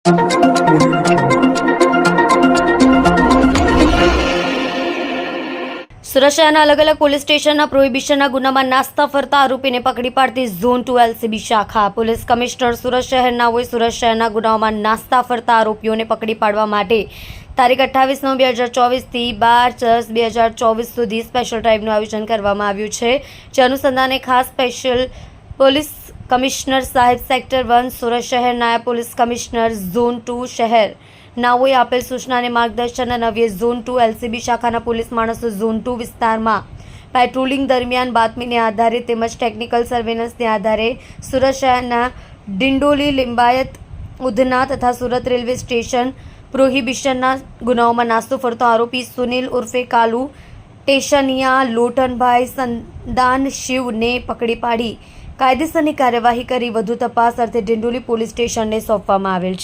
સુરત શહેરના અલગ અલગ પોલીસ સ્ટેશનના પ્રોહિબિશનના ગુનામાં નાસ્તા ફરતા આરોપીને પકડી પાડતી ઝોન 2 LCB શાખા પોલીસ કમિશનર સુરત શહેરના સુરત શહેરના ગુનાઓમાં નાસ્તા ફરતા આરોપીઓને પકડી પાડવા માટે તારીખ 28/9/2024 થી 12/10/2024 સુધી સ્પેશિયલ ડ્રાઇવનું આયોજન કરવામાં આવ્યું છે, જે અનુસંધાને ખાસ સ્પેશિયલ પોલીસ કમિશનર સાહેબ સેક્ટર 1 સુરત શહેર, નાયબ પોલીસ કમિશનર ઝોન 2 શહેર નાઓએ આપેલ સૂચના અને માર્ગદર્શન અન્વયે ઝોન 2 LCB શાખાના પોલીસ માણસો ઝોન 2 વિસ્તારમાં પેટ્રોલિંગ દરમિયાન બાતમીને આધારે તેમજ ટેકનિકલ સર્વેલન્સને આધારે સુરત શહેરના ડિંડોલી, લિંબાયત, ઉધના તથા સુરત રેલવે સ્ટેશન પ્રોહિબિશનના ગુનાઓમાં નાસ્તો ફરતો આરોપી સુનિલ ઉર્ફે કાલુ ટેશનિયા લોટનભાઈ સંદાન શિવને પકડી પાડી કાયદેસરની કાર્યવાહી કરી વધુ તપાસ અર્થે ડિંડોલી પોલીસ સ્ટેશનને સોંપવામાં આવેલ છે।